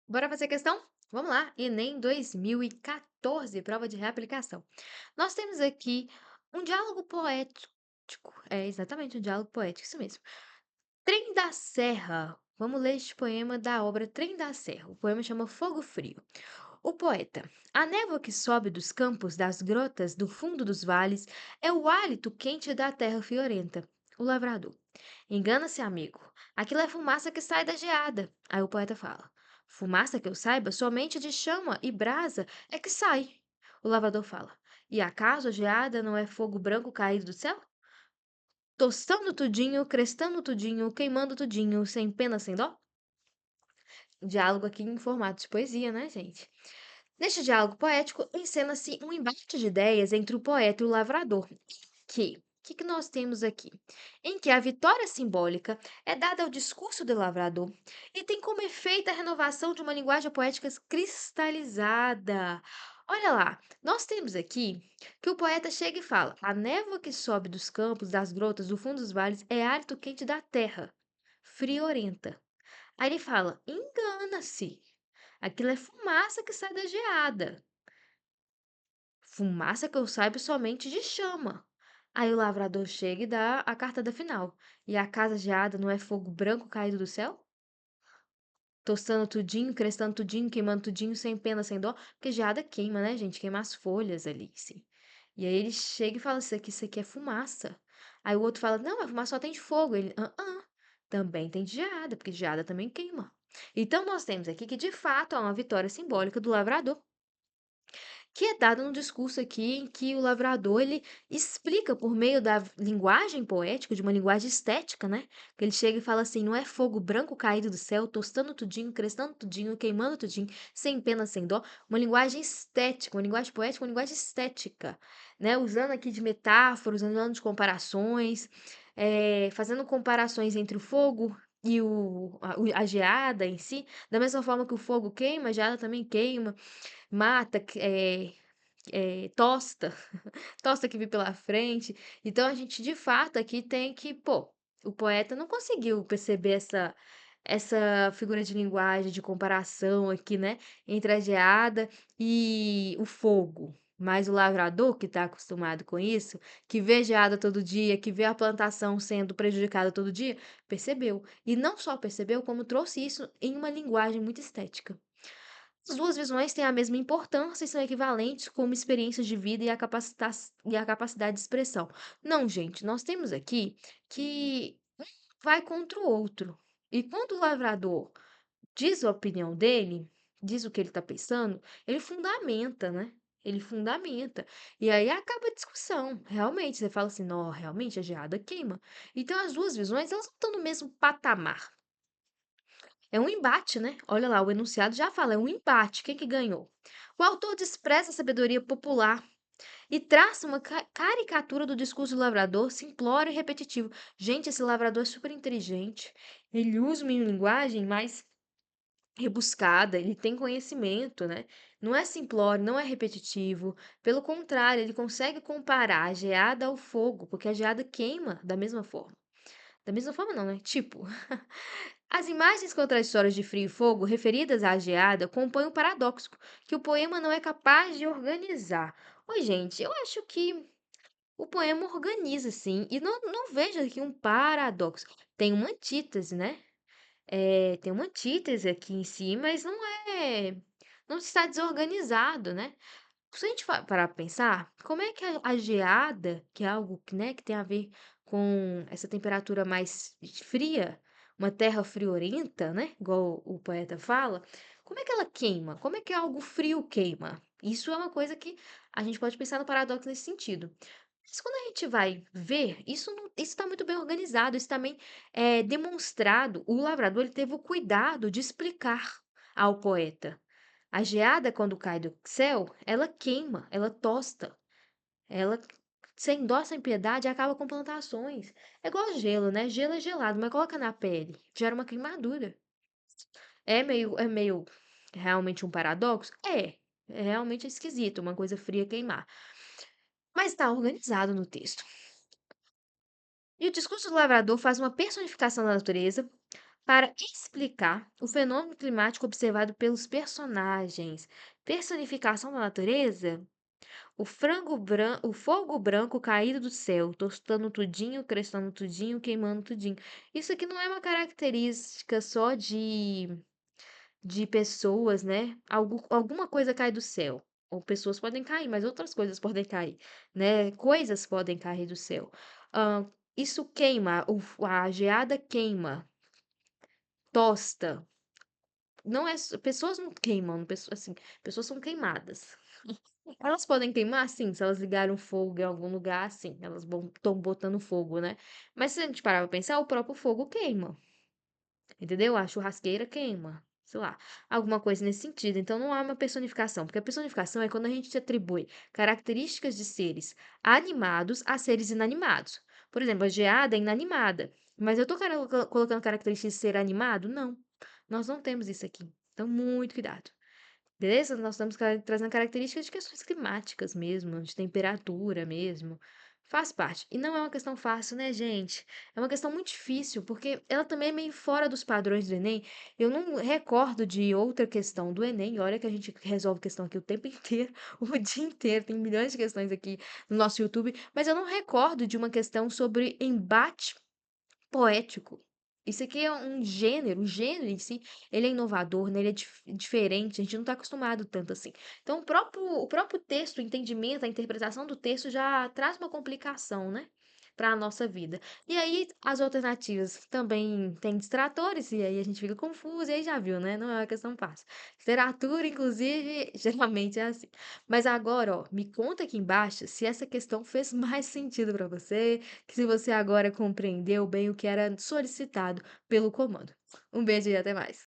Bora fazer a questão? Vamos lá, Enem 2014, prova de reaplicação. Nós temos aqui um diálogo poético. É exatamente um diálogo poético, isso mesmo. Trem da Serra. Vamos ler este poema da obra Trem da Serra. O poema chama Fogo Frio. O poeta. A névoa que sobe dos campos, das grotas, do fundo dos vales, é o hálito quente da terra fiorenta. O lavrador. Engana-se, amigo. Aquilo é fumaça que sai da geada. Aí o poeta fala: Fumaça que eu saiba, somente de chama e brasa é que sai. O lavrador fala: E acaso a geada não é fogo branco caído do céu? Tostando tudinho, crestando tudinho, queimando tudinho, sem pena, sem dó? Diálogo aqui em formato de poesia, né, gente? Neste diálogo poético, encena-se um embate de ideias entre o poeta e o lavrador. O que nós temos aqui? Em que a vitória simbólica é dada ao discurso do lavrador e tem como efeito a renovação de uma linguagem poética cristalizada. Olha lá, nós temos aqui que o poeta chega e fala: a névoa que sobe dos campos, das grotas, do fundo dos vales é hálito quente da terra, friorenta. Aí ele fala: engana-se. Aquilo é fumaça que sai da geada. Fumaça que eu saiba somente de chama. Aí o lavrador chega e dá a cartada final. E a casa geada não é fogo branco caído do céu? Tostando tudinho, crestando tudinho, queimando tudinho, sem pena, sem dó. Porque geada queima, né, gente? Queima as folhas ali, sim. E aí ele chega e fala: isso aqui é fumaça. Aí o outro fala: não, a fumaça só tem de fogo. Ele: também tem de geada, porque geada também queima. Então nós temos aqui que de fato há uma vitória simbólica do lavrador, que é dada no discurso aqui em que o lavrador ele explica por meio da linguagem poética, de uma linguagem estética, né? Que ele chega e fala assim: não é fogo branco caído do céu, tostando tudinho, crestando tudinho, queimando tudinho, sem pena, sem dó. Uma linguagem estética, uma linguagem poética, uma linguagem estética, né? Usando aqui de metáforas, usando de comparações, fazendo comparações entre o fogo e a geada em si, da mesma forma que o fogo queima, a geada também queima, mata, tosta, tosta que vem pela frente. Então a gente de fato aqui tem que, pô, o poeta não conseguiu perceber essa figura de linguagem, de comparação aqui, né, entre a geada e o fogo. Mas o lavrador, que está acostumado com isso, que vê geada todo dia, que vê a plantação sendo prejudicada todo dia, percebeu. E não só percebeu, como trouxe isso em uma linguagem muito estética. As duas visões têm a mesma importância e são equivalentes como experiências de vida e a capacidade de expressão. Não, gente, nós temos aqui que um vai contra o outro. E quando o lavrador diz a opinião dele, diz o que ele está pensando, ele fundamenta, né? Ele fundamenta. E aí acaba a discussão. Realmente, você fala assim, não, realmente a geada queima. Então as duas visões, elas não estão no mesmo patamar. É um embate, né? Olha lá, o enunciado já fala, é um embate. Quem que ganhou? O autor despreza a sabedoria popular e traça uma caricatura do discurso do lavrador, simplório e repetitivo. Gente, esse lavrador é super inteligente. Ele usa uma linguagem mais rebuscada, ele tem conhecimento, né? Não é simplório, não é repetitivo. Pelo contrário, ele consegue comparar a geada ao fogo, porque a geada queima da mesma forma. Da mesma forma não, né? Tipo, as imagens contraditórias de frio e fogo referidas à geada compõem um paradoxo que o poema não é capaz de organizar. Oi, gente, eu acho que o poema organiza, sim, e não vejo aqui um paradoxo. Tem uma antítese, né? Tem uma antítese aqui em si, mas não está desorganizado, né? Se a gente parar para pensar, como é que a geada, que é algo que, né, que tem a ver com essa temperatura mais fria, uma terra friorenta, né, igual o poeta fala, como é que ela queima? Como é que algo frio queima? Isso é uma coisa que a gente pode pensar no paradoxo nesse sentido. Mas quando a gente vai ver, isso está muito bem organizado, isso também é demonstrado. O lavrador ele teve o cuidado de explicar ao poeta. A geada, quando cai do céu, ela queima, ela tosta, ela, sem dó, sem piedade, acaba com plantações. É igual gelo, né? Gelo é gelado, mas coloca na pele, gera uma queimadura. É meio realmente um paradoxo? É realmente esquisito, uma coisa fria queimar. Mas está organizado no texto. E o discurso do lavrador faz uma personificação da natureza, para explicar o fenômeno climático observado pelos personagens. Personificação da natureza? O fogo branco caído do céu, tostando tudinho, crestando tudinho, queimando tudinho. Isso aqui não é uma característica só de pessoas, né? Alguma coisa cai do céu. Ou pessoas podem cair, mas outras coisas podem cair, né? Coisas podem cair do céu. Isso queima, a geada queima, tosta. Não é, pessoas não queimam, pessoas, assim, pessoas são queimadas. Elas podem queimar, sim, se elas ligaram fogo em algum lugar, sim, elas estão botando fogo, né? Mas se a gente parar pra pensar, o próprio fogo queima. Entendeu? A churrasqueira queima, sei lá, alguma coisa nesse sentido. Então não há uma personificação, porque a personificação é quando a gente atribui características de seres animados a seres inanimados. Por exemplo, a geada é inanimada, mas eu tô colocando características de ser animado? Não. Nós não temos isso aqui. Então, muito cuidado. Beleza? Nós estamos trazendo características de questões climáticas mesmo, de temperatura mesmo. Faz parte. E não é uma questão fácil, né, gente? É uma questão muito difícil, porque ela também é meio fora dos padrões do Enem. Eu não recordo de outra questão do Enem. E olha que a gente resolve questão aqui o tempo inteiro, o dia inteiro. Tem milhões de questões aqui no nosso YouTube. Mas eu não recordo de uma questão sobre embate poético. Isso aqui é um gênero, o gênero em si, ele é inovador, né, ele é diferente, a gente não está acostumado tanto assim. Então, o próprio texto, o entendimento, a interpretação do texto já traz uma complicação, né, para a nossa vida. E aí, as alternativas também têm distratores, e aí a gente fica confuso, e aí já viu, né, não é uma questão fácil. Literatura, inclusive, geralmente é assim. Mas agora, ó, me conta aqui embaixo se essa questão fez mais sentido para você, que se você agora compreendeu bem o que era solicitado pelo comando. Um beijo e até mais.